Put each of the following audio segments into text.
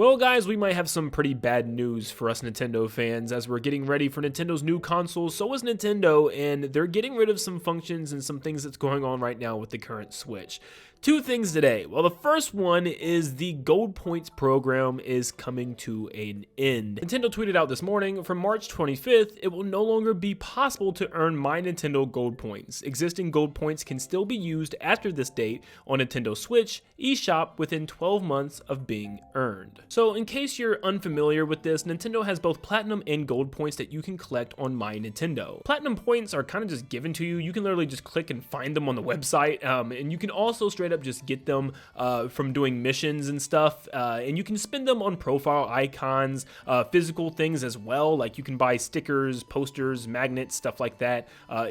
Well guys, we might have some pretty bad news for us Nintendo fans as we're getting ready for Nintendo's new console. So is Nintendo, and they're getting rid of some functions and some things that's going on right now with the current Switch. Two things today. Well, the first one is the Gold Points program is coming to an end. Nintendo tweeted out this morning, from March 25th, it will no longer be possible to earn My Nintendo Gold Points. Existing Gold Points can still be used after this date on Nintendo Switch eShop within 12 months of being earned. So in case you're unfamiliar with this, Nintendo has both Platinum and Gold Points that you can collect on My Nintendo. Platinum points are kind of just given to you. You can literally just click and find them on the website, and you can also straight up just get them from doing missions and stuff, and you can spend them on profile icons, physical things as well, like you can buy stickers, posters, magnets, stuff like that,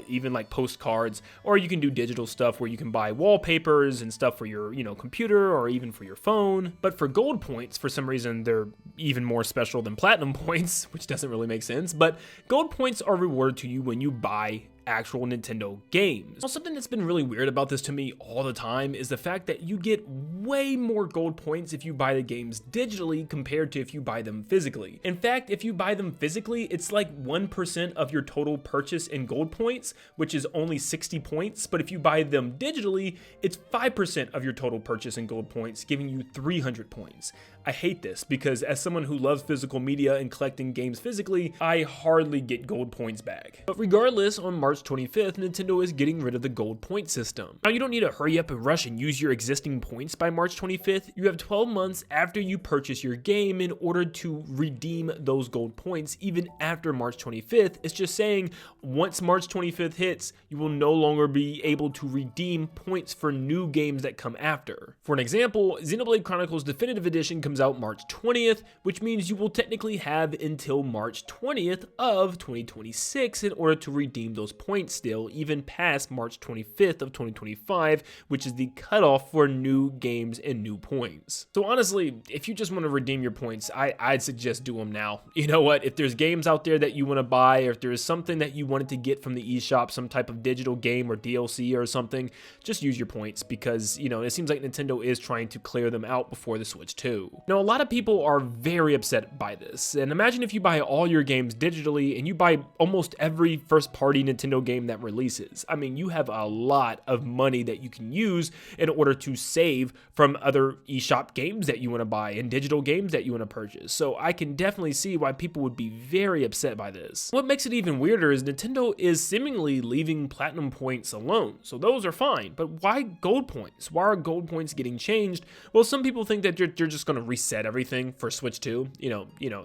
even like postcards, or you can do digital stuff where you can buy wallpapers and stuff for your computer or even for your phone. But for Gold Points, for some reason they're even more special than Platinum Points, which doesn't really make sense, but Gold Points are rewarded to you when you buy actual Nintendo games. Now, something that's been really weird about this to me all the time is the fact that you get way more gold points if you buy the games digitally compared to if you buy them physically. In fact, if you buy them physically, it's like 1% of your total purchase in gold points, which is only 60 points, but if you buy them digitally, it's 5% of your total purchase in gold points, giving you 300 points. I hate this because as someone who loves physical media and collecting games physically, I hardly get gold points back. But regardless, on March 25th, Nintendo is getting rid of the gold point system. Now, you don't need to hurry up and rush and use your existing points by March 25th. You have 12 months after you purchase your game in order to redeem those gold points, even after March 25th. It's just saying once March 25th hits, you will no longer be able to redeem points for new games that come after. For an example, Xenoblade Chronicles Definitive Edition comes out March 20th, which means you will technically have until March 20th of 2026 in order to redeem those points still, even past March 25th of 2025, which is the cutoff for new games and new points. So honestly, if you just want to redeem your points, I'd suggest do them now. You know what? If there's games out there that you want to buy, or if there is something that you wanted to get from the eShop, some type of digital game or DLC or something, just use your points because, it seems like Nintendo is trying to clear them out before the Switch 2. Now, a lot of people are very upset by this, and imagine if you buy all your games digitally and you buy almost every first-party Nintendo game that releases. I mean, you have a lot of money that you can use in order to save from other eShop games that you want to buy and digital games that you want to purchase. So I can definitely see why people would be very upset by this. What makes it even weirder is Nintendo is seemingly leaving Platinum points alone. So those are fine, but why gold points? Why are gold points getting changed? Well, some people think that you're just going to reset everything for Switch 2.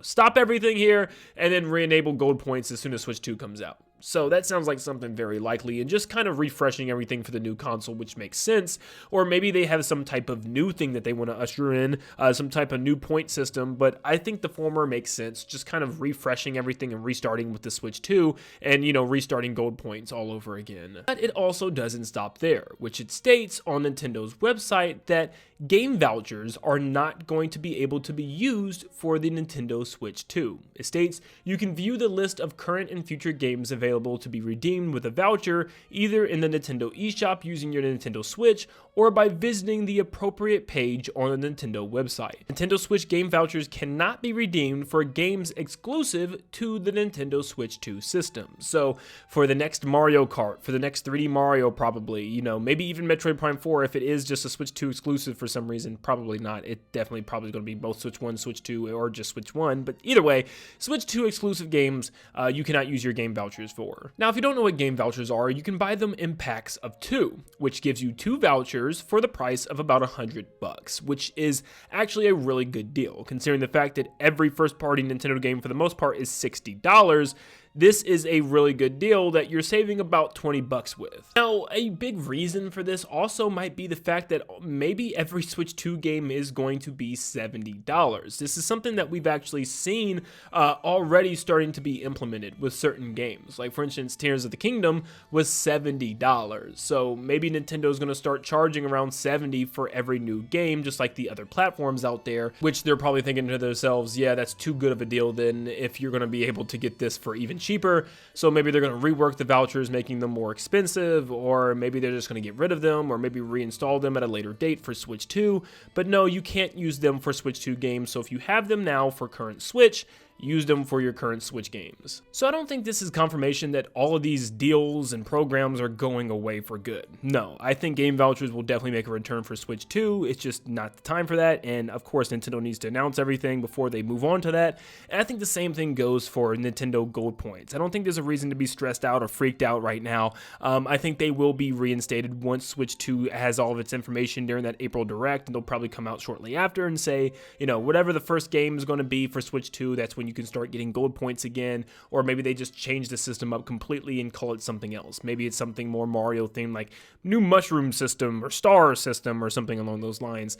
Stop everything here and then re-enable gold points as soon as Switch 2 comes out. So that sounds like something very likely, and just kind of refreshing everything for the new console, which makes sense. Or maybe they have some type of new thing that they want to usher in, some type of new point system, but I think the former makes sense, just kind of refreshing everything and restarting with the Switch 2 and, restarting gold points all over again. But it also doesn't stop there, which it states on Nintendo's website that game vouchers are not going to be able to be used for the Nintendo Switch 2. It states, you can view the list of current and future games available to be redeemed with a voucher either in the Nintendo eShop using your Nintendo Switch or by visiting the appropriate page on the Nintendo website. Nintendo Switch game vouchers cannot be redeemed for games exclusive to the Nintendo Switch 2 system. So for the next Mario Kart, for the next 3D Mario probably, maybe even Metroid Prime 4 if it is just a Switch 2 exclusive for some reason, probably not. It definitely probably going to be both Switch 1, Switch 2, or just Switch 1, but either way, Switch 2 exclusive games you cannot use your game vouchers for. Now, if you don't know what game vouchers are, you can buy them in packs of 2, which gives you 2 vouchers for the price of about $100, which is actually a really good deal, considering the fact that every first-party Nintendo game for the most part is $60. This is a really good deal that you're saving about $20 with. Now, a big reason for this also might be the fact that maybe every Switch 2 game is going to be $70. This is something that we've actually seen already starting to be implemented with certain games. Like, for instance, Tears of the Kingdom was $70. So maybe Nintendo's going to start charging around $70 for every new game, just like the other platforms out there, which they're probably thinking to themselves, yeah, that's too good of a deal then if you're going to be able to get this for even cheaper, so maybe they're going to rework the vouchers, making them more expensive, or maybe they're just going to get rid of them, or maybe reinstall them at a later date for Switch 2. But no, you can't use them for Switch 2 games, so if you have them now for current Switch, use them for your current Switch games. So I don't think this is confirmation that all of these deals and programs are going away for good. No, I think game vouchers will definitely make a return for Switch 2. It's just not the time for that, and of course Nintendo needs to announce everything before they move on to that. And I think the same thing goes for Nintendo Gold Points. I don't think there's a reason to be stressed out or freaked out right now. I think they will be reinstated once Switch 2 has all of its information during that April Direct, and they'll probably come out shortly after and say, you know, whatever the first game is going to be for Switch 2, that's when you can start getting gold points again. Or maybe they just change the system up completely and call it something else. Maybe it's something more Mario themed, like new mushroom system or star system or something along those lines,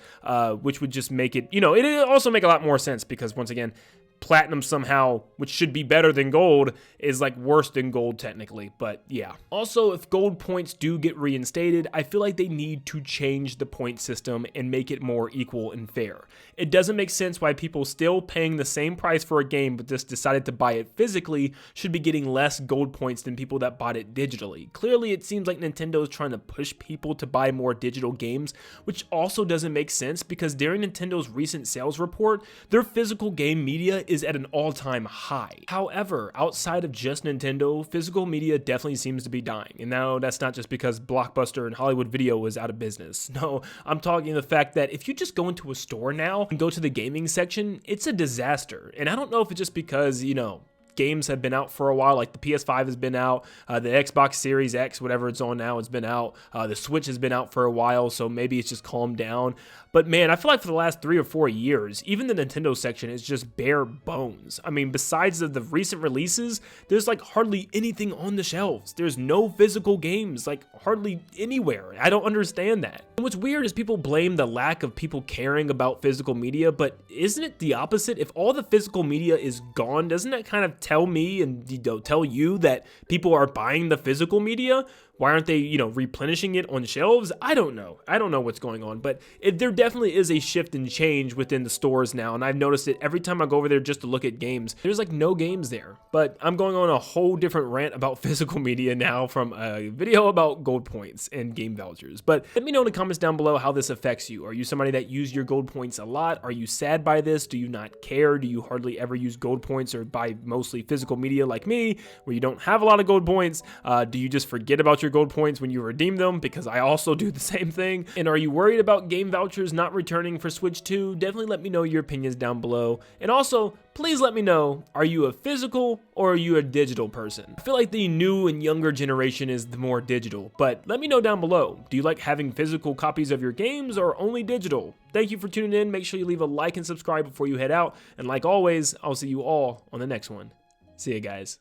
which would just make it, you know, it also make a lot more sense, because once again, platinum somehow, which should be better than gold, is like worse than gold technically. But yeah. Also, if gold points do get reinstated, I feel like they need to change the point system and make it more equal and fair. It doesn't make sense why people still paying the same price for a game but just decided to buy it physically should be getting less gold points than people that bought it digitally. Clearly, it seems like Nintendo is trying to push people to buy more digital games, which also doesn't make sense, because during Nintendo's recent sales report, their physical game media is at an all-time high. However, outside of just Nintendo, physical media definitely seems to be dying. And now that's not just because Blockbuster and Hollywood Video was out of business. No, I'm talking the fact that if you just go into a store now and go to the gaming section, it's a disaster. And I don't know if it's just because, you know, games have been out for a while, like the PS5 has been out, the Xbox Series X, whatever it's on now, has been out, the Switch has been out for a while, so maybe it's just calmed down. But man, I feel like for the last 3 or 4 years, even the Nintendo section is just bare bones. I mean, besides the recent releases, there's like hardly anything on the shelves. There's no physical games, like hardly anywhere. I don't understand that. And what's weird is people blame the lack of people caring about physical media, but isn't it the opposite? If all the physical media is gone, doesn't that kind of tell me and, you know, tell you that people are buying the physical media? Why aren't they, you know, replenishing it on shelves? I don't know. I don't know what's going on, but there definitely is a shift and change within the stores now, and I've noticed it every time I go over there just to look at games. There's like no games there, but I'm going on a whole different rant about physical media now from a video about gold points and game vouchers. But let me know in the comments down below how this affects you. Are you somebody that use your gold points a lot? Are you sad by this? Do you not care? Do you hardly ever use gold points or buy mostly physical media like me, where you don't have a lot of gold points? Do you just forget about your gold points when you redeem them? Because I also do the same thing. And are you worried about game vouchers not returning for Switch 2? Definitely let me know your opinions down below. And also, please let me know, are you a physical or are you a digital person? I feel like the new and younger generation is the more digital, but let me know down below. Do you like having physical copies of your games or only digital? Thank you for tuning in. Make sure you leave a like and subscribe before you head out. And like always, I'll see you all on the next one. See you guys.